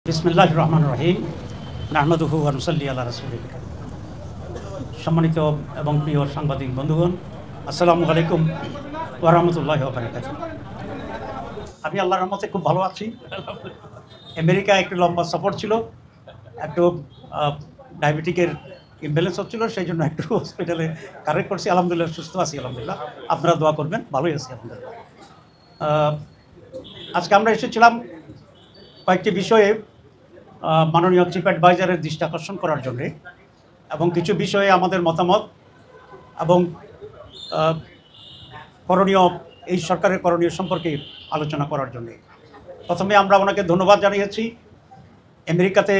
বিসমিল্লাহির রহমানির রহিম নাহমাদুহু ওয়া নুসাল্লি আলা রাসূলিল কারীম। সম্মানিত এবং প্রিয় সাংবাদিক বন্ধুগণ, আসসালামু আলাইকুম ওয়া রাহমাতুল্লাহি ওয়া বারাকাতুহু। আমি আল্লাহর রহমতে খুব ভালো আছি। আমেরিকায় একটু লম্বা সফর ছিল, একটু ডায়াবেটিকের ইমব্যালেন্স হচ্ছিল, সেই জন্য একটু হসপিটালে কারেক্ট করছি। আলহামদুলিল্লাহ সুস্থ আছি, আলহামদুলিল্লাহ। আপনারা দোয়া করবেন, ভালোই আছি আলহামদুলিল্লাহ। আজকে আমরা এসেছিলাম কয়েকটি বিষয়ে মাননীয় চিফ অ্যাডভাইজারের দৃষ্টি আকর্ষণ করার জন্যে এবং কিছু বিষয়ে আমাদের মতামত এবং করণীয়, এই সরকারের করণীয় সম্পর্কে আলোচনা করার জন্যে। প্রথমে আমরা ওনাকে ধন্যবাদ জানিয়েছি আমেরিকাতে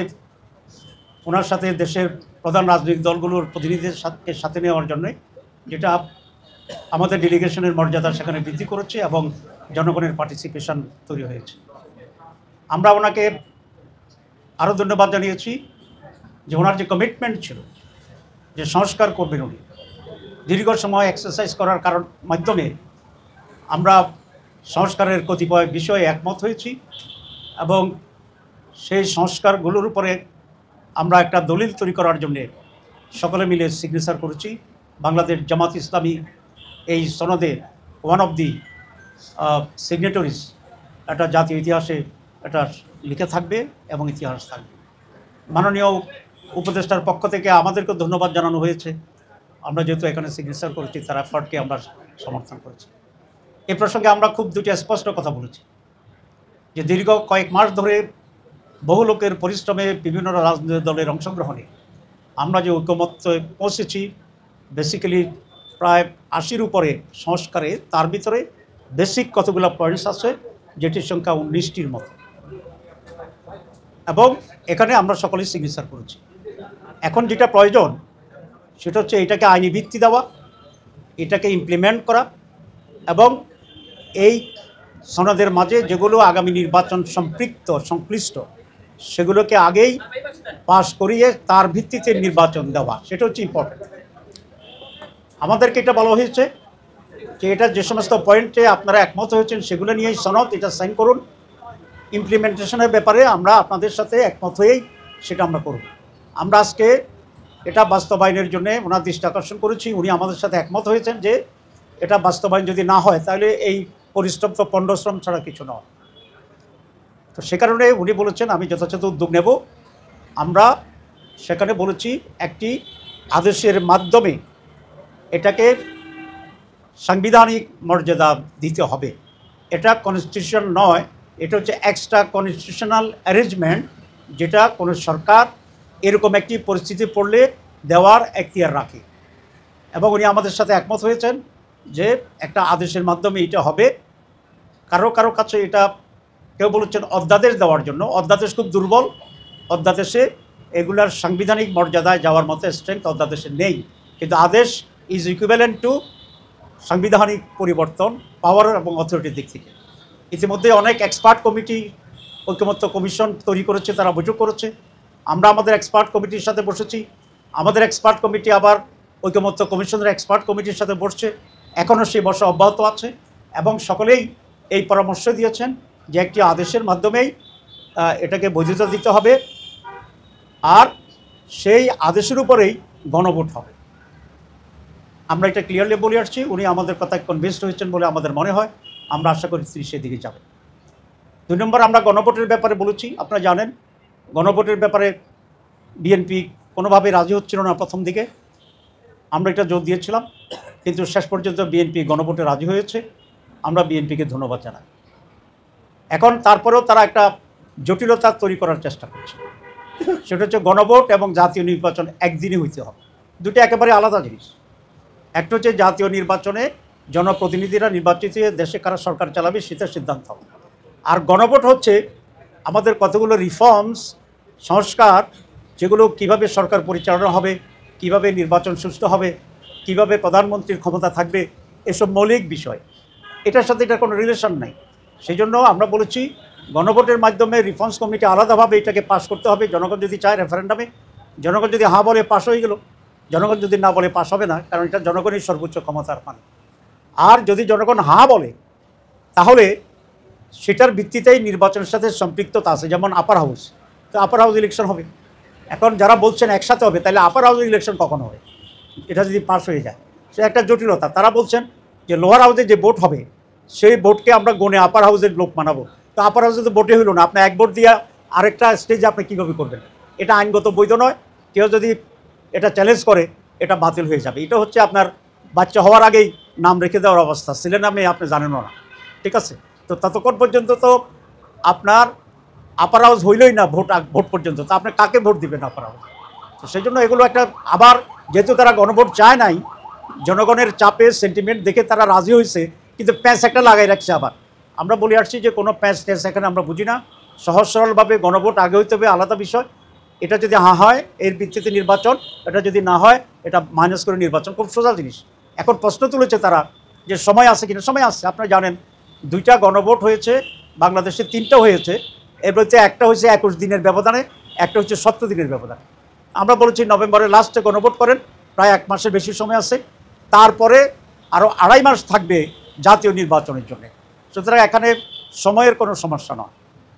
ওনার সাথে দেশের প্রধান রাজনৈতিক দলগুলোর প্রতিনিধিদের সাথে নেওয়ার জন্যে, যেটা আমাদের ডেলিগেশনের মর্যাদা সেখানে বৃদ্ধি করেছে এবং জনগণের পার্টিসিপেশন তৈরি হয়েছে। আমরা ওনাকে আরও ধন্যবাদ জানিয়েছি যে ওনার যে কমিটমেন্ট ছিল যে সংস্কার করবেন, উনি দীর্ঘ সময় এক্সারসাইজ করার মাধ্যমে আমরা সংস্কারের কতিপয় বিষয়ে একমত হয়েছি এবং সেই সংস্কারগুলোর উপরে আমরা একটা দলিল তৈরি করার জন্যে সকলে মিলে সিগনেচার করেছি। বাংলাদেশ জামাত ইসলামী এই সনদে ওয়ান অফ দি সিগনেটরিজ, একটা জাতীয় ইতিহাসে এটা লিখে থাকবে এবং ইতিহাস থাকবে। মাননীয় উপদেষ্টার পক্ষ থেকে আমাদেরকে ধন্যবাদ জানানো হয়েছে। আমরা যেহেতু এখানে সিগনেচার করেছি, তার এফার্টকে আমরা সমর্থন করেছি। এ প্রসঙ্গে আমরা খুব দুটি স্পষ্ট কথা বলেছি যে দীর্ঘ কয়েক মাস ধরে বহু লোকের পরিশ্রমে, বিভিন্ন রাজনৈতিক দলের অংশগ্রহণে আমরা যে ঐকমত্যে পৌঁছেছি, বেসিক্যালি প্রায় ৮০-র উপরে সংস্কারে, তার ভিতরে বেসিক কতগুলো পয়েন্টস আছে যেটির সংখ্যা ১৯টির মতো, এবং এখানে আমরা সকলেই সিগনেচার করেছি। এখন যেটা প্রয়োজন সেটা হচ্ছে এটাকে আইনি ভিত্তি দেওয়া, এটাকে ইমপ্লিমেন্ট করা এবং এই সনদের মাঝে যেগুলো আগামী নির্বাচন সংশ্লিষ্ট সেগুলোকে আগেই পাশ করিয়ে তার ভিত্তিতে নির্বাচন দেওয়া, সেটা হচ্ছে ইম্পর্টেন্ট। আমাদেরকে এটা বলা হয়েছে যে এটা যে সমস্ত পয়েন্টে আপনারা একমত হয়েছেন সেগুলো নিয়েই সনদ, এটা সাইন করুন। ইমপ্লিমেন্টেশনের ব্যাপারে আমরা আপনাদের সাথে একমত হয়েই সেটা আমরা করব। আমরা আজকে এটা বাস্তবায়নের জন্য ওনার দৃষ্টি আকর্ষণ করেছি। উনি আমাদের সাথে একমত হয়েছেন যে এটা বাস্তবায়ন যদি না হয় তাহলে এই পরিশ্রম তো পণ্ডশ্রম ছাড়া কিছু নয়। তো সে কারণে উনি বলেছেন আমি যথাযথ উদ্যোগ নেব। আমরা সেখানে বলেছি একটি আদেশের মাধ্যমে এটাকে সাংবিধানিক মর্যাদা দিতে হবে। এটা কনস্টিটিউশন নয়, এটা হচ্ছে এক্সট্রা কনস্টিটিউশনাল অ্যারেঞ্জমেন্ট, যেটা কোনো সরকার এরকম একটি পরিস্থিতি পড়লে দেওয়ার এখতিয়ার রাখে। এবং উনি আমাদের সাথে একমত হয়েছেন যে একটা আদেশের মাধ্যমে এটা হবে। কারো কারো কাছে এটা কেউ বলেছেন অধ্যাদেশ দেওয়ার জন্য। অধ্যাদেশ খুব দুর্বল, অধ্যাদেশে এগুলার সাংবিধানিক মর্যাদায় যাওয়ার মতো স্ট্রেংথ অধ্যাদেশে নেই, কিন্তু আদেশ ইজ ইকুইভ্যালেন্ট টু সাংবিধানিক পরিবর্তন, পাওয়ার এবং অথরিটির দিক থেকে। ইতিমধ্যে অনেক এক্সপার্ট কমিটি, ঐকমত্য কমিশন তৈরি করেছে, তারা বৈঠক করেছে। আমরা আমাদের এক্সপার্ট কমিটির সাথে বসেছি। আমাদের এক্সপার্ট কমিটি আবার ঐকমত্য কমিশনের এক্সপার্ট কমিটির সাথে বসছে। এখনও সেই বসা অব্যাহত আছে এবং সকলেই এই পরামর্শ দিয়েছেন যে একটি আদেশের মাধ্যমেই এটাকে বৈধতা দিতে হবে, আর সেই আদেশের উপরেই গণভোট হবে। আমরা এটা ক্লিয়ারলি বলে আসছি। উনি আমাদের কথায় কনভিন্সড হয়েছেন বলে আমাদের মনে হয়। আমরা আশা করি তিনি সেদিকে যাবেন। ২ নম্বর, আমরা গণভোটের ব্যাপারে বলেছি। আপনারা জানেন গণভোটের ব্যাপারে বিএনপি কোনোভাবে রাজি হচ্ছিল না প্রথম দিকে। আমরা এটা জোর দিয়েছিলাম, কিন্তু শেষ পর্যন্ত বিএনপি গণভোটে রাজি হয়েছে। আমরা বিএনপিকে ধন্যবাদ জানাই। এখন তারপরেও তারা একটা জটিলতা তৈরি করার চেষ্টা করছে, সেটা হচ্ছে গণভোট এবং জাতীয় নির্বাচন একদিনই হইতে হবে। দুটো একেবারে আলাদা জিনিস। একটা হচ্ছে জাতীয় নির্বাচনে জনপ্রতিনিধিরা নির্বাচিত হয়ে দেশে কারা সরকার চালাবে সেটার সিদ্ধান্ত হবে, আর গণভোট হচ্ছে আমাদের কতগুলো রিফর্মস, সংস্কার, যেগুলো কিভাবে সরকার পরিচালনা হবে, কিভাবে নির্বাচন সুষ্ঠু হবে, কিভাবে প্রধানমন্ত্রীর ক্ষমতা থাকবে, এসব মৌলিক বিষয়। এটার সাথে এটার কোনো রিলেশন নাই। সেই জন্য আমরা বলেছি গণভোটের মাধ্যমে রিফর্মস কমিটি আলাদাভাবে এটাকে পাস করতে হবে। জনগণ যদি চায় রেফারেন্ডামে, জনগণ যদি হ্যাঁ বলে পাস হয়ে গেল, জনগণ যদি না বলে পাস হবে না, কারণ এটা জনগণই সর্বোচ্চ ক্ষমতার মানে। আর যদি জনগণ হ্যাঁ বলে তাহলে সেটার ভিত্তিতেই নির্বাচনের সাথে সম্পৃক্ততা আছে। যেমন আপার হাউস, তো আপার হাউস ইলেকশন হবে। এখন যারা বলছেন একসাথে হবে, তাহলে আপার হাউস ইলেকশন কখন হবে? এটা যদি পাস হয়ে যায় সে একটা জটিলতা। তারা বলছেন যে লোয়ার হাউসে যে ভোট হবে সেই ভোটকে আমরা গণে আপার হাউসের লোক মানাবো। তো আপার হাউসে তো ভোটে হইল না, আপনি এক ভোট দিয়ে আরেকটা স্টেজে আপনি কীভাবে করবেন? এটা আইনগত বৈধ নয়। কেউ যদি এটা চ্যালেঞ্জ করে এটা বাতিল হয়ে যাবে। এটা হচ্ছে আপনার বাচ্চা হওয়ার আগেই নাম রেখে দেওয়ার অবস্থা, ছেলের নামে আপনি জানেনও না, ঠিক আছে? তো ততক্ষণ পর্যন্ত তো আপনার আপার হাউস হইলই না ভোট পর্যন্ত, তো আপনি কাকে ভোট দিবেন আপার হাউস? তো সেই জন্য এগুলো একটা, আবার যেহেতু তারা গণভোট চায় নাই, জনগণের চাপে সেন্টিমেন্ট দেখে তারা রাজি হয়েছে, কিন্তু প্যাঁচ একটা লাগাই রাখছে। আবার আমরা বলে আসছি যে কোনো প্যাঁচ ট্যাঁচ এখানে আমরা বুঝি না। সহজ সরলভাবে গণভোট আগে হইতে হবে, আলাদা বিষয়। এটা যদি হয় এর ভিত্তিতে নির্বাচন, এটা যদি না হয় এটা মাইনাস করে নির্বাচন, খুব সোজা জিনিস। এখন প্রশ্ন তুলেছে তারা যে সময় আছে কিনা। সময় আছে, আপনারা জানেন 2টা গণভোট হয়েছে বাংলাদেশে, 3টা হয়েছে। এর মধ্যে একটা হয়েছে 21 দিনের ব্যবধানে, একটা হচ্ছে 70 দিনের ব্যবধানে। আমরা বলেছি নভেম্বরের লাস্টে গণভোট করেন, প্রায় 1 মাসের বেশি সময় আছে। তারপরে আরও 2.5 মাস থাকবে জাতীয় নির্বাচনের জন্য। সুতরাং এখানে সময়ের কোনো সমস্যা নয়।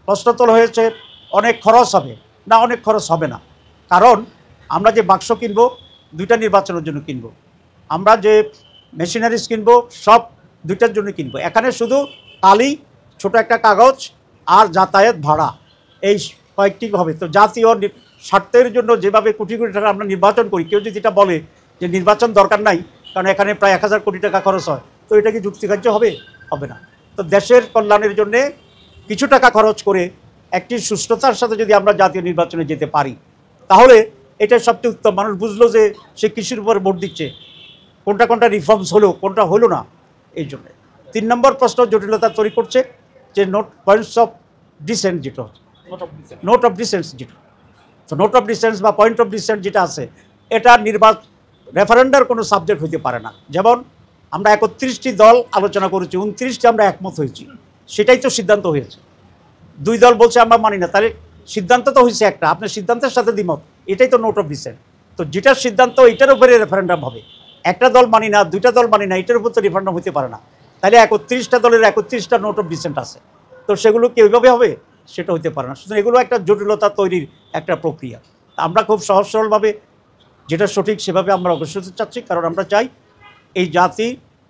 প্রশ্ন তোলা হয়েছে অনেক খরচ হবে না, অনেক খরচ হবে না। কারণ আমরা যে বাক্স কিনবো 2টা নির্বাচনের জন্য কিনবো, আমরা যে মেশিনারিজ কিনবো সব 2টার জন্য কিনবো। এখানে শুধু কালি, ছোট একটা কাগজ আর যাতায়াত ভাড়া, এই কয়েকটি হবে। তো জাতীয় স্বার্থের জন্য যেভাবে কোটি কোটি টাকা আমরা নির্বাচন করি, কেউ যদি এটা বলে যে নির্বাচন দরকার নাই কারণ এখানে প্রায় 1000 কোটি টাকা খরচ হয়, তো এটা কি যুক্তিগ্রাহ্য হবে? হবে না। তো দেশের কল্যাণের জন্যে কিছু টাকা খরচ করে একটি সুস্থতার সাথে যদি আমরা জাতীয় নির্বাচনে যেতে পারি, তাহলে এটাই সবচেয়ে উত্তম। মানুষ বুঝলো যে সে কৃষির উপর ভোট দিচ্ছে, কোনটা কোনটা রিফর্মস হলো, কোনটা হলো না। এই জন্যে 3 নম্বর প্রশ্ন জটিলতা তৈরি করছে যে পয়েন্টস অফ ডিসেন্ট, যেটা হচ্ছে নোট অফ ডিসেন্স, যেটা তো নোট অফ ডিসেন্স বা পয়েন্ট অফ ডিসেন্ট যেটা আছে, এটা রেফারেন্ডার কোনো সাবজেক্ট হইতে পারে না। যেমন আমরা 31টি দল আলোচনা করেছি, 29টি আমরা একমত হয়েছি, সেটাই তো সিদ্ধান্ত হয়েছে। 2 দল বলছে আমরা মানি না, তাহলে সিদ্ধান্ত তো হয়েছে একটা, আপনার সিদ্ধান্তের সাথে দ্বিমত, এটাই তো নোট অফ ডিসেন্ট। তো যেটার সিদ্ধান্ত এটার উপরে রেফারেন্ডাম হবে। একটা দল মানি না, 2টা দল মানি না, এটার উপর তো রেফারেন্ডাম হতে পারে না। তাহলে 31টা দলের 31টা নোট অফ ডিসেন্ট আছে, তো সেগুলো কি ওইভাবে হবে? সেটা হতে পারে না। সুতরাং এগুলো একটা জটিলতা তৈরির একটা প্রক্রিয়া। আমরা খুব সহজ সরলভাবে যেটা সঠিক সেভাবে আমরা অগ্রসর হতে চাচ্ছি, কারণ আমরা চাই এই জাতি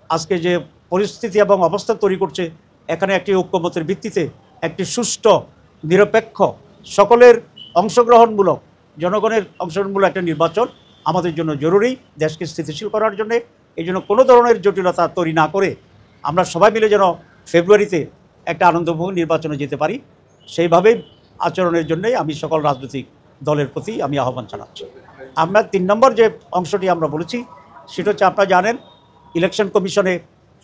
আজকে যে পরিস্থিতি এবং অবস্থা তৈরি করছে, এখানে একটি ঐক্যমতের ভিত্তিতে একটি সুষ্ঠু, নিরপেক্ষ, সকলের অংশগ্রহণমূলক, জনগণের অংশগ্রহণমূলক একটা নির্বাচন আমাদের জন্য জরুরি দেশকে স্থিতিশীল করার জন্যে। এই জন্য কোনো ধরনের জটিলতা তৈরি না করে আমরা সবাই মিলে যেন ফেব্রুয়ারিতে একটা আনন্দময় নির্বাচনে যেতে পারি, সেইভাবেই আচরণের জন্যই আমি সকল রাজনৈতিক দলের প্রতি আমি আহ্বান জানাচ্ছি। আমরা 3 নম্বর যে অংশটি আমরা বলেছি সেটা হচ্ছে, আপনারা জানেন ইলেকশন কমিশনে,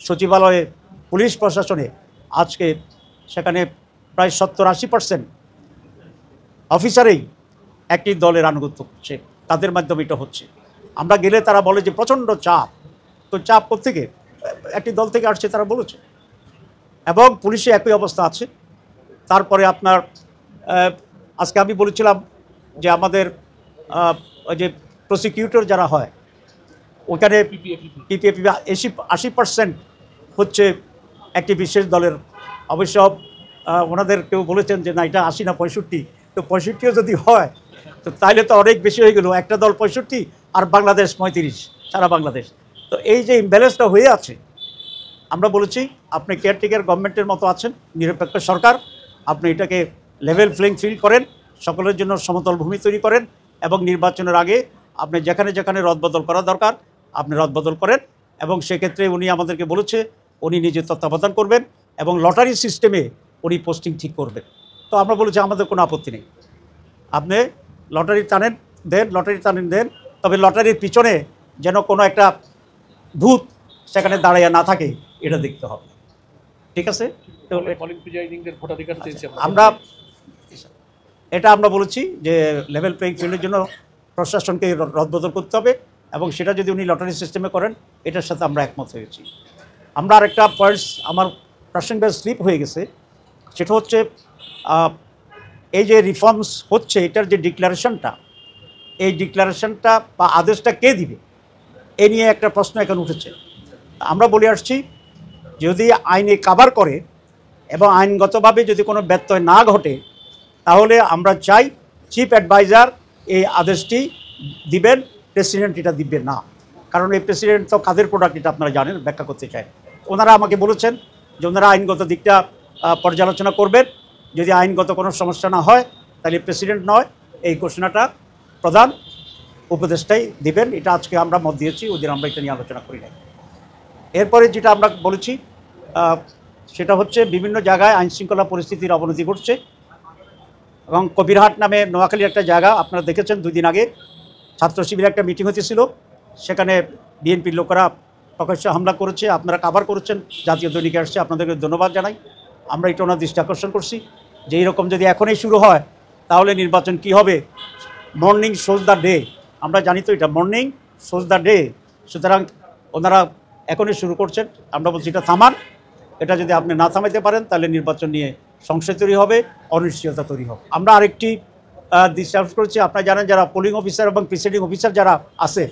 সচিবালয়ে, পুলিশ প্রশাসনে আজকে সেখানে প্রায় 70-80% অফিসারেই একটি দলের আনুগত্য করছে, তাদের মাধ্যমে এটা হচ্ছে। আমরা গেলে তারা বলে যে প্রচণ্ড চাপ। তো চাপ কোত্থেকে? একটি দল থেকে আসছে তারা বলেছে। এবং পুলিশে একই অবস্থা আছে। তারপরে আপনার আজকে আমি বলেছিলাম যে আমাদের ওই যে প্রসিকিউটর যারা হয় ওখানে পিপিএপি 80% হচ্ছে একটি বিশেষ দলের। অবশ্য ওনাদের কেউ বলেছেন যে না, এটা 80 না 65, তো 65ও যদি হয় তো তাহলে তো অনেক বেশি হয়ে গেল। একটা দল 65 আর বাংলাদেশ 35, সারা বাংলাদেশ। তো এই যে ইমব্যালেন্সটা হয়ে আছে, আমরা বলেছি আপনি কেয়ারটেকার গভর্নমেন্টের মতো আছেন, নিরপেক্ষ সরকার, আপনি এটাকে লেভেল প্লেইং ফিল্ড করেন, সকলের জন্য সমতল ভূমি তৈরি করেন, এবং নির্বাচনের আগে আপনি যেখানে যেখানে রদবদল করা দরকার আপনি রদবদল করেন। এবং সেক্ষেত্রে উনি আমাদেরকে বলেছে উনি নিজে তত্ত্বাবধান করবেন এবং লটারি সিস্টেমে উনি পোস্টিং ঠিক করবেন। তো আমরা বলেছি আমাদের কোনো আপত্তি নেই, আপনি লটারি টানেন দেন, তবে লটারির পিছনে যেন কোনো একটা ভূত সেখানে দাঁড়াইয়া না থাকে, এটা দেখতে হবে। ঠিক আছে? তো আমরা বলেছি যে লেভেল প্লেইং ফিল্ডের জন্য প্রশাসনকে রদবদল করতে হবে, এবং সেটা যদি উনি লটারি সিস্টেমে করেন এটার সাথে আমরা একমত হয়েছি। আমরা আরেকটা পয়েন্টস আমার প্রাসঙ্গিক স্লিপ হয়ে গেছে, সেটা হচ্ছে এই যে রিফর্মস হচ্ছে এটার যে ডিক্লারেশনটা, এই ডিক্লারেশনটা বা আদেশটা কে দিবে এ নিয়ে একটা প্রশ্ন এখন উঠেছে। আমরা বলে আসছি যদি আইনে কাভার করে এবং আইনগতভাবে যদি কোনো ব্যত্যয় না ঘটে, তাহলে আমরা চাই চিফ অ্যাডভাইজার এই আদেশটি দিবেন, প্রেসিডেন্ট এটা দিবেন না। কারণ এই প্রেসিডেন্ট তো কাদের প্রোডাক্ট এটা আপনারা জানেন, ব্যাখ্যা করতে চাই। ওনারা আমাকে বলেছেন যে ওনারা আইনগত দিকটা পর্যালোচনা করবেন, যদি আইনগত কোনো সমস্যা না হয় তাহলে প্রেসিডেন্ট নয়, এই ঘোষণাটা প্রধান উপদেষ্টাই দিবেন। এটা আজকে আমরা মত দিয়েছি, ওদের আমরা এটা নিয়ে আলোচনা করি নাই। এরপরে যেটা আমরা বলেছি সেটা হচ্ছে বিভিন্ন জায়গায় আইনশৃঙ্খলা পরিস্থিতির অবনতি ঘটছে এবং কবিরহাট নামে নোয়াখালীর একটা জায়গা আপনারা দেখেছেন, 2 দিন আগে ছাত্র শিবিরের একটা মিটিং হতেছিল, সেখানে বিএনপির লোকেরা প্রকাশ্যে হামলা করেছে, আপনারা কাভার করেছেন, জাতীয় দৈনিকে আসছে, আপনাদেরকে ধন্যবাদ জানাই। আমরা এটা ওনার দৃষ্টি আকর্ষণ করছি যে এইরকম যদি এখনই শুরু হয় তাহলে নির্বাচন কি হবে। মর্নিং শোজ দ্য ডে, আমরা জানি তো এটা মর্নিং শোজ দ্য ডে। সুতরাং ওনারা এখনই শুরু করছেন, আমরা বলছি এটা থামান। এটা যদি আপনি না থামাইতে পারেন তাহলে নির্বাচন নিয়ে সংশয় তৈরি হবে, অনিশ্চয়তা তৈরি হবে। আমরা আরেকটি দৃষ্টি আকর্ষণ করছি, আপনারা জানেন যারা পোলিং অফিসার এবং প্রিসাইডিং অফিসার যারা আছে,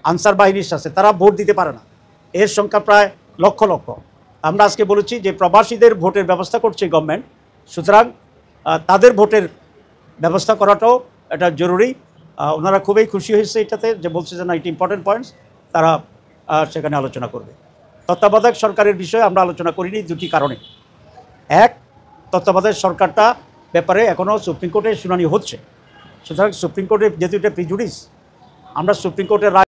আনসার বাহিনীর আছে, তারা ভোট দিতে পারে না। এর সংখ্যা প্রায় লক্ষ লক্ষ। আমরা আজকে বলেছি যে প্রবাসীদের ভোটের ব্যবস্থা করছে গভর্নমেন্ট, সুতরাং তাদের ভোটের ব্যবস্থা করাটাও এটা জরুরি। ওনারা খুবই খুশি হয়েছে এটাতে, যে বলছে যে না এটা ইম্পর্টেন্ট পয়েন্টস, তারা সেখানে আলোচনা করবে। তত্ত্বাবধায়ক সরকারের বিষয়ে আমরা আলোচনা করিনি 2টি কারণে। এক, তত্ত্বাবধায়ক সরকারটা ব্যাপারে এখনও সুপ্রিম কোর্টে শুনানি হচ্ছে, সুতরাং সুপ্রিম কোর্টের যেহেতু এটা প্রিজুডিস, আমরা সুপ্রিম কোর্টের রায়